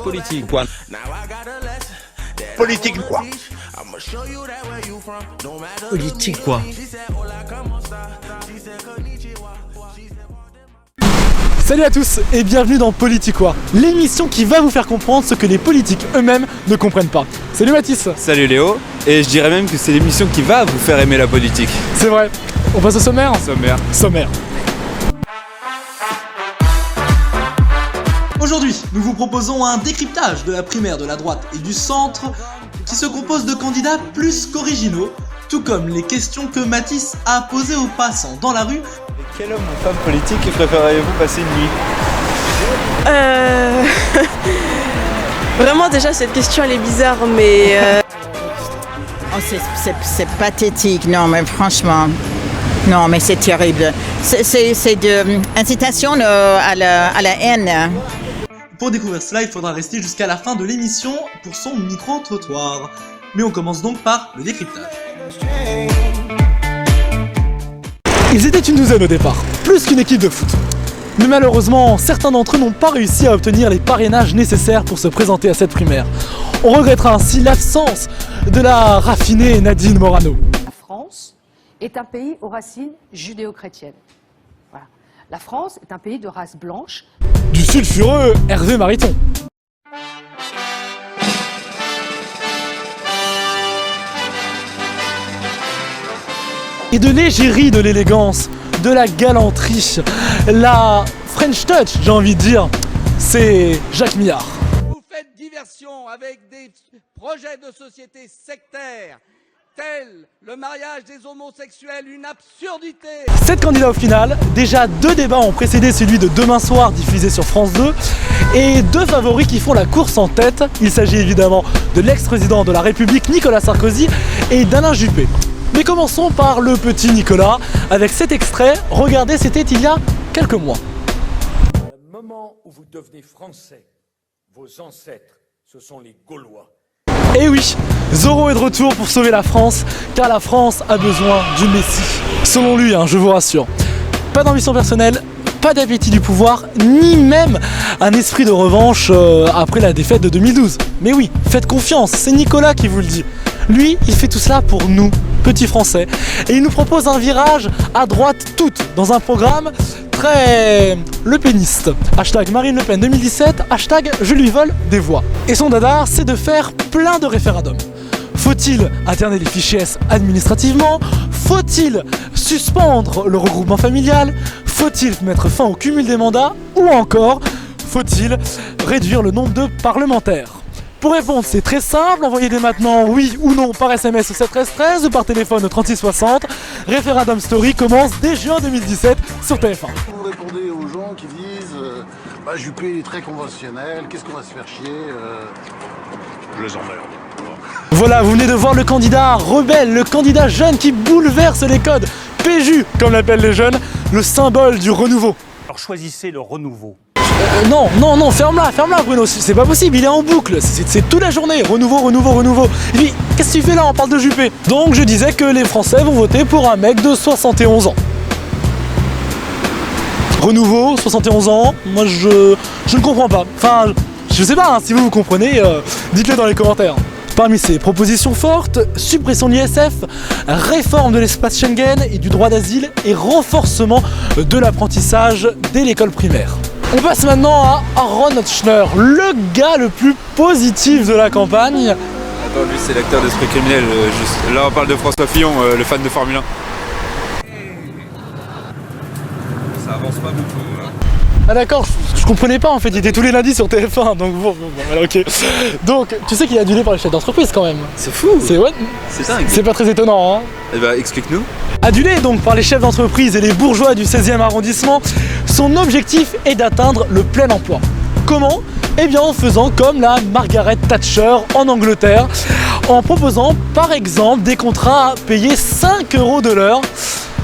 Politique quoi. Politique quoi. Politique quoi. Salut à tous et bienvenue dans Politiquois, l'émission qui va vous faire comprendre ce que les politiques eux-mêmes ne comprennent pas. Salut Mathis. Salut Léo, et je dirais même que c'est l'émission qui va vous faire aimer la politique. C'est vrai. On passe au sommaire ? Sommaire. Aujourd'hui, nous vous proposons un décryptage de la primaire de la droite et du centre qui se compose de candidats plus qu'originaux, tout comme les questions que Mathis a posées aux passants dans la rue. Et quel homme ou femme politique préféreriez-vous passer une nuit ? Vraiment déjà cette question elle est bizarre mais... Oh, c'est pathétique, non mais franchement, non mais c'est terrible. C'est de incitation à la haine. Pour découvrir cela, il faudra rester jusqu'à la fin de l'émission pour son micro-trottoir. Mais on commence donc par le décryptage. Ils étaient une douzaine au départ, plus qu'une équipe de foot. Mais malheureusement, certains d'entre eux n'ont pas réussi à obtenir les parrainages nécessaires pour se présenter à cette primaire. On regrettera ainsi l'absence de la raffinée Nadine Morano. La France est un pays aux racines judéo-chrétiennes. Voilà. La France est un pays de race blanche. Du sulfureux Hervé Mariton. Et de l'égérie, de l'élégance, de la galanterie, la French touch, j'ai envie de dire, c'est Jacques Millard. Vous faites diversion avec des projets de société sectaires, tels le mariage des homosexuels, une absurdité. 7 candidats au final, déjà 2 débats ont précédé celui de demain soir diffusé sur France 2, et 2 favoris qui font la course en tête. Il s'agit évidemment de l'ex-président de la République Nicolas Sarkozy et d'Alain Juppé. Mais commençons par le petit Nicolas, avec cet extrait. Regardez, c'était il y a quelques mois. Le moment où vous devenez français, vos ancêtres, ce sont les Gaulois. Et oui, Zorro est de retour pour sauver la France, car la France a besoin du Messie. Selon lui, je vous rassure. Pas d'ambition personnelle, pas d'appétit du pouvoir, ni même un esprit de revanche après la défaite de 2012. Mais oui, faites confiance, c'est Nicolas qui vous le dit. Lui, il fait tout cela pour nous, petits Français. Et il nous propose un virage à droite toute, dans un programme très Le Peniste. Hashtag Marine Le Pen 2017, hashtag je lui vole des voix. Et son dada, c'est de faire plein de référendums. Faut-il interner les fichiers S administrativement ? Faut-il suspendre le regroupement familial ? Faut-il mettre fin au cumul des mandats ? Ou encore, faut-il réduire le nombre de parlementaires ? Pour répondre, c'est très simple, envoyez dès maintenant oui ou non par SMS au 71313 ou par téléphone au 3660. Référendum Story commence dès juin 2017 sur TF1. Vous répondez aux gens qui disent Juppé est très conventionnel, qu'est-ce qu'on va se faire chier Je les emmerde. Voilà, vous venez de voir le candidat rebelle, le candidat jeune qui bouleverse les codes. PJU, comme l'appellent les jeunes, le symbole du renouveau. Alors choisissez le renouveau. Non, ferme-la Bruno, c'est pas possible, il est en boucle, c'est toute la journée, renouveau. Et puis, qu'est-ce que tu fais là, on parle de Juppé. Donc je disais que les Français vont voter pour un mec de 71 ans. Renouveau, 71 ans, moi je ne comprends pas. Enfin, je sais pas, si vous comprenez, dites-le dans les commentaires. Parmi ces propositions fortes, suppression de l'ISF, réforme de l'espace Schengen et du droit d'asile et renforcement de l'apprentissage dès l'école primaire. On passe maintenant à Aaron Hotchner, le gars le plus positif de la campagne. Attends, lui c'est l'acteur d'Esprit criminel, juste. Là on parle de François Fillon, le fan de Formule 1. Ça avance pas beaucoup. Ah d'accord, je comprenais pas en fait, il était tous les lundis sur TF1, donc bon, alors ok. Donc, tu sais qu'il est adulé par les chefs d'entreprise quand même. C'est fou. C'est dingue. C'est pas très étonnant, Eh bah explique-nous. Adulé donc par les chefs d'entreprise et les bourgeois du 16e arrondissement, son objectif est d'atteindre le plein emploi. Comment ? Eh bien en faisant comme la Margaret Thatcher en Angleterre, en proposant par exemple des contrats à payer 5 € de l'heure.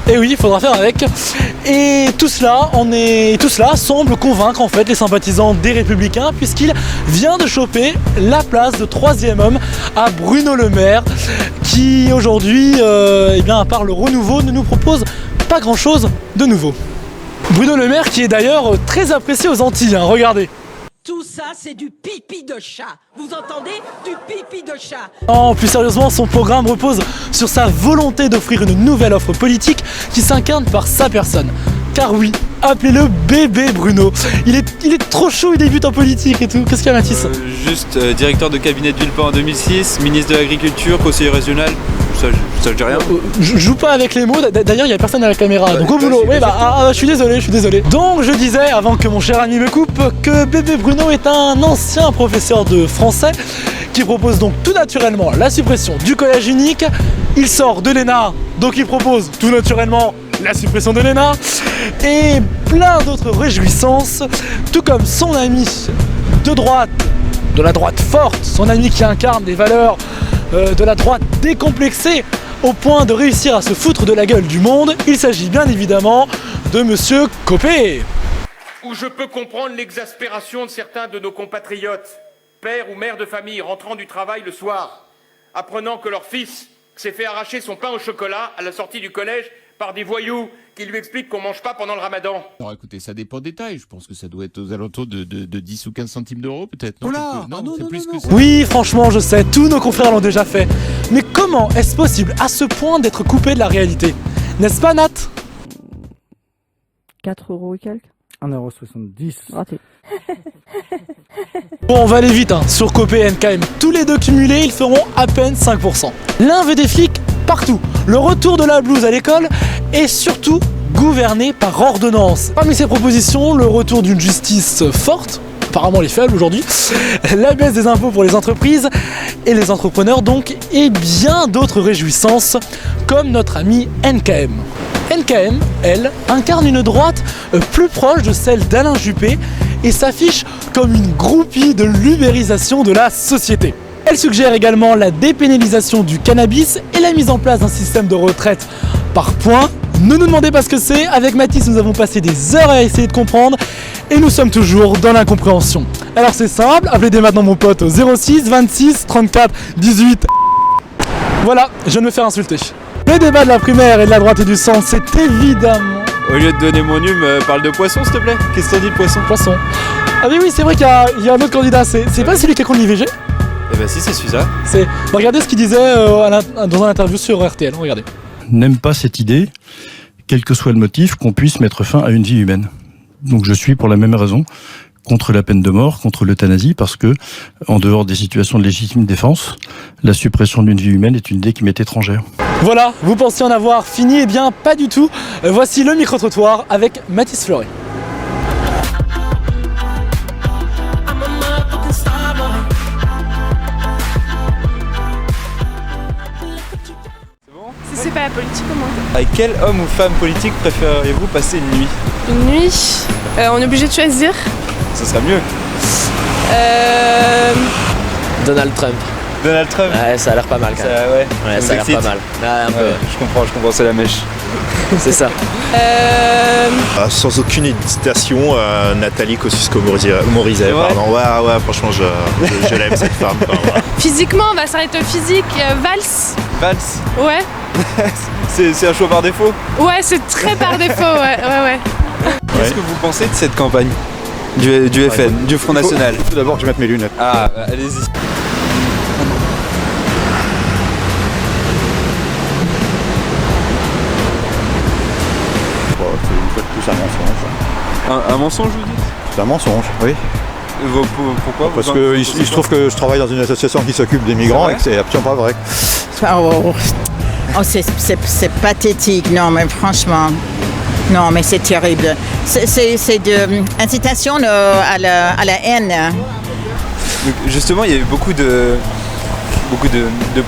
Et oui, il faudra faire avec. Et tout cela semble convaincre en fait les sympathisants des Républicains, puisqu'il vient de choper la place de 3e homme à Bruno Le Maire, qui aujourd'hui, à part le renouveau, ne nous propose pas grand chose de nouveau. Bruno Le Maire qui est d'ailleurs très apprécié aux Antilles, hein, regardez. Tout ça, c'est du pipi de chat. Vous entendez? Du pipi de chat. Non, plus sérieusement, son programme repose sur sa volonté d'offrir une nouvelle offre politique qui s'incarne par sa personne. Car oui, appelez-le bébé Bruno. Il est trop chaud, il débute en politique et tout. Qu'est-ce qu'il y a, Mathis? Juste directeur de cabinet de Villepin en 2006, ministre de l'Agriculture, conseiller régional. Ça je dis rien. Je joue pas avec les mots, d'ailleurs il y a personne à la caméra, donc au boulot. Oui bah je suis désolé. Donc je disais, avant que mon cher ami me coupe, que bébé Bruno est un ancien professeur de français qui propose donc tout naturellement la suppression du collège unique. Il sort de l'ENA, donc il propose tout naturellement la suppression de l'ENA et plein d'autres réjouissances, tout comme son ami de droite, de la droite forte, son ami qui incarne des valeurs de la droite décomplexée au point de réussir à se foutre de la gueule du monde. Il s'agit bien évidemment de Monsieur Copé. Où je peux comprendre l'exaspération de certains de nos compatriotes, pères ou mères de famille rentrant du travail le soir, apprenant que leur fils s'est fait arracher son pain au chocolat à la sortie du collège par des voyous qui lui expliquent qu'on mange pas pendant le ramadan. Alors écoutez, ça dépend des tailles. Je pense que ça doit être aux alentours de 10 ou 15 centimes d'euros peut-être. Oh là, non, c'est plus que ça. Oui, franchement, je sais, tous nos confrères l'ont déjà fait. Mais comment est-ce possible à ce point d'être coupé de la réalité? N'est-ce pas, Nat? 4 € et quelques. 1,70 €. Raté. Bon, on va aller vite, hein. Sur Copé et NKM, tous les deux cumulés, ils feront à peine 5%. L'un veut des flics partout, le retour de la blouse à l'école et surtout gouverner par ordonnance. Parmi ces propositions, le retour d'une justice forte, apparemment les faibles aujourd'hui, la baisse des impôts pour les entreprises et les entrepreneurs donc, et bien d'autres réjouissances comme notre ami NKM. NKM, elle, incarne une droite plus proche de celle d'Alain Juppé et s'affiche comme une groupie de l'ubérisation de la société. Elle suggère également la dépénalisation du cannabis et la mise en place d'un système de retraite par points. Ne nous demandez pas ce que c'est, avec Mathis nous avons passé des heures à essayer de comprendre et nous sommes toujours dans l'incompréhension. Alors c'est simple, appelez dès maintenant mon pote au 06 26 34 18. Voilà, je viens de me faire insulter. Le débat de la primaire et de la droite et du centre, c'est évidemment... Au lieu de donner mon hume, parle de poisson s'il te plaît. Qu'est-ce que t'en dis de poisson? Poisson. Ah oui, c'est vrai qu'il y a un autre candidat, c'est pas celui qui est contre l'IVG? Eh ben si, c'est celui-là. Regardez ce qu'il disait dans un interview sur RTL, regardez. N'aime pas cette idée, quel que soit le motif, qu'on puisse mettre fin à une vie humaine. Donc je suis pour la même raison contre la peine de mort, contre l'euthanasie, parce que, en dehors des situations de légitime défense, la suppression d'une vie humaine est une idée qui m'est étrangère. Voilà, vous pensiez en avoir fini? Eh bien, pas du tout. Voici le micro-trottoir avec Mathis Fleuret. C'est pas la politique au moins. Avec quel homme ou femme politique préféreriez-vous passer une nuit? Une nuit, on est obligé de choisir. Ce serait mieux. Donald Trump. Donald Trump? Ouais, ça a l'air pas mal quand même. Ouais, ça a l'air pas mal. Ouais, un peu. Je comprends, c'est la mèche. C'est ça. Sans aucune hésitation, Nathalie Kosciusko-Morizet, pardon. Ouais, franchement, je l'aime cette femme. Physiquement, on va s'arrêter au physique. Valls. Valls? Ouais. C'est un choix par défaut? Ouais, c'est très par défaut, ouais. Qu'est-ce que vous pensez de cette campagne du FN, du Front National? Tout d'abord que je mette mes lunettes. Ah, allez-y. C'est un mensonge. Un mensonge, vous dites? C'est un mensonge, oui. Pourquoi? Parce qu'il se trouve que je travaille dans une association qui s'occupe des migrants et que c'est absolument pas vrai. C'est pathétique, non mais franchement, non mais c'est terrible. C'est de incitation à la haine. Donc, justement, il y a eu beaucoup de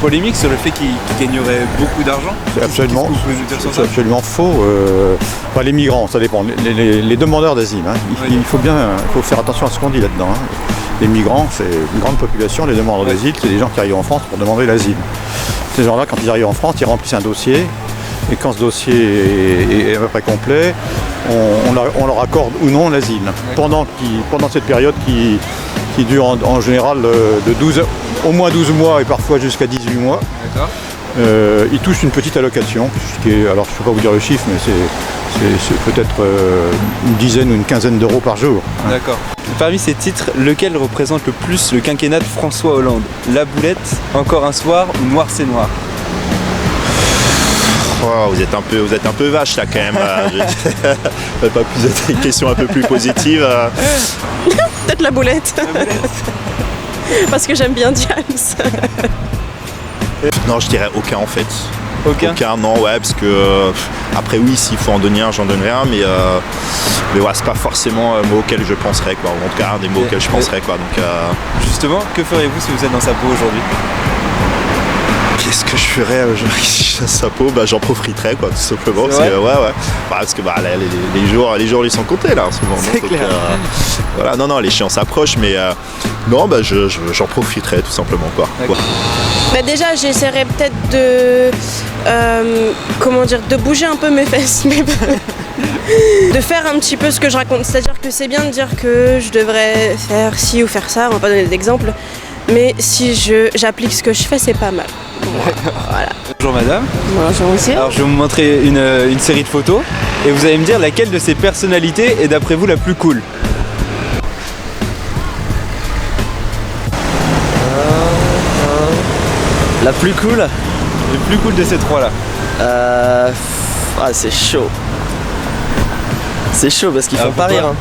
polémiques sur le fait qu'il gagnerait beaucoup d'argent. C'est absolument faux. Les migrants, ça dépend. Les demandeurs d'asile, hein. Il faut faire attention à ce qu'on dit là-dedans. Hein. Les migrants, c'est une grande population. Les demandeurs d'asile, c'est des gens qui arrivent en France pour demander l'asile. Ces gens-là, quand ils arrivent en France, ils remplissent un dossier. Et quand ce dossier est à peu près complet, on leur accorde ou non l'asile. Pendant cette période qui dure en général au moins 12 mois et parfois jusqu'à 18 mois. D'accord. Ils touchent une petite allocation, alors je ne peux pas vous dire le chiffre, mais C'est peut-être une dizaine ou une quinzaine d'euros par jour. D'accord. Parmi ces titres, lequel représente le plus le quinquennat de François Hollande? La Boulette, Encore un soir ou Noir c'est noir? Oh, vous êtes un peu vache là quand même. Pas plus une question un peu plus positive. Peut-être la Boulette. Parce que j'aime bien Diams. Non, je dirais aucun en fait. Aucun, non, ouais, parce que après oui, s'il faut en donner un, j'en donnerai un, mais ouais, c'est pas forcément un mot auquel je penserais, quoi. En tout cas, un des mots auxquels je penserais, quoi. Donc, justement, que feriez-vous si vous êtes dans sa peau aujourd'hui? Qu'est-ce que je ferais aujourd'hui si je suis dans sa peau? J'en profiterais, quoi, tout simplement. Parce que les jours ils sont comptés là en ce moment. C'est clair. Voilà, non, l'échéance s'approche, mais non, j'en profiterais tout simplement, quoi. Déjà, j'essaierai peut-être de de bouger un peu mes fesses, mais de faire un petit peu ce que je raconte. C'est-à-dire que c'est bien de dire que je devrais faire ci ou faire ça, on va pas donner d'exemple, mais si j'applique ce que je fais, c'est pas mal. Voilà. Bonjour madame. Bonjour monsieur. Alors je vais vous montrer une série de photos et vous allez me dire laquelle de ces personnalités est d'après vous la plus cool. La plus cool? Le plus cool de ces trois-là. C'est chaud. C'est chaud parce qu'ils font pas rire. Hein.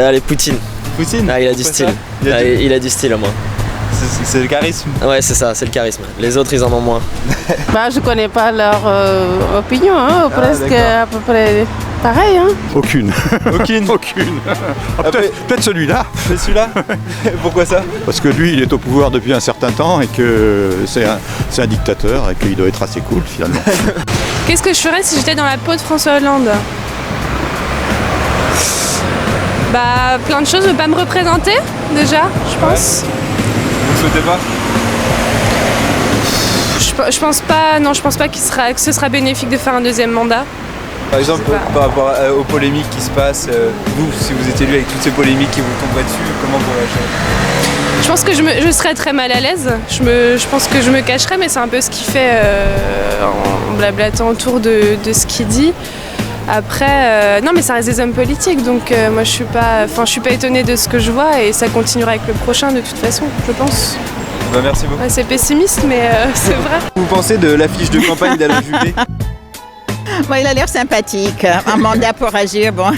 Allez, Poutine. Poutine? Il a du style. Il a du style au moins. C'est le charisme? Ouais, c'est ça, c'est le charisme. Les autres, ils en ont moins. Je connais pas leur opinion, hein, presque à peu près pareil. Hein. Aucune. Aucune? Aucune. Peut-être celui-là. C'est celui-là? Pourquoi ça? Parce que lui, il est au pouvoir depuis un certain temps et que c'est un dictateur et qu'il doit être assez cool finalement. Qu'est-ce que je ferais si j'étais dans la peau de François Hollande? Plein de choses, ne pas me représenter déjà, je pense. Ouais. Vous souhaitez pas? Je pense pas, non, je pense pas que ce sera bénéfique de faire un deuxième mandat. Par exemple, par rapport aux polémiques qui se passent, vous, si vous étiez élu avec toutes ces polémiques qui vous tomberaient dessus, comment vous réagirez? Je pense que je serais très mal à l'aise. Je pense que je me cacherais, mais c'est un peu ce qu'il fait en blablatant autour de ce qu'il dit. Après, non mais ça reste des hommes politiques, donc moi je suis pas étonnée de ce que je vois et ça continuera avec le prochain de toute façon, je pense. Merci beaucoup. Ouais, c'est pessimiste, mais c'est vrai. Vous pensez de l'affiche de campagne d'Alain Juppé? Il a l'air sympathique. Un mandat pour agir, bon.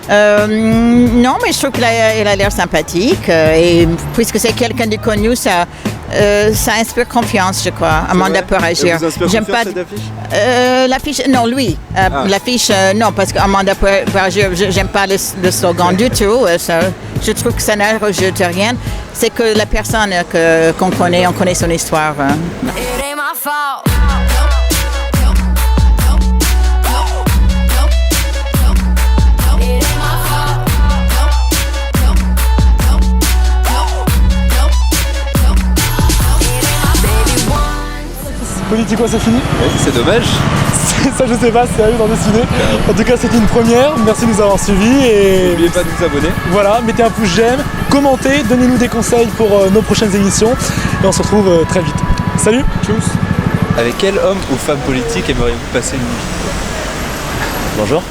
Non, mais je trouve qu'il a l'air sympathique. Et puisque c'est quelqu'un de connu, ça inspire confiance, je crois. Un mandat pour agir. J'aime pas cette affiche? L'affiche, non, lui. L'affiche, non, parce qu'un mandat pour agir, j'aime pas le slogan du tout. Je trouve que ça n'ajoute rien. C'est que la personne qu'on connaît, on connaît son histoire. Politiquement, c'est fini? Oui, c'est dommage. Ça, je sais pas, c'est à eux d'en décider. En tout cas, c'était une première. Merci de nous avoir suivis. Et n'oubliez pas de vous abonner. Voilà, mettez un pouce j'aime, commentez, donnez-nous des conseils pour nos prochaines émissions. Et on se retrouve très vite. Salut! Tchuss! Avec quel homme ou femme politique aimeriez-vous passer une nuit? Bonjour.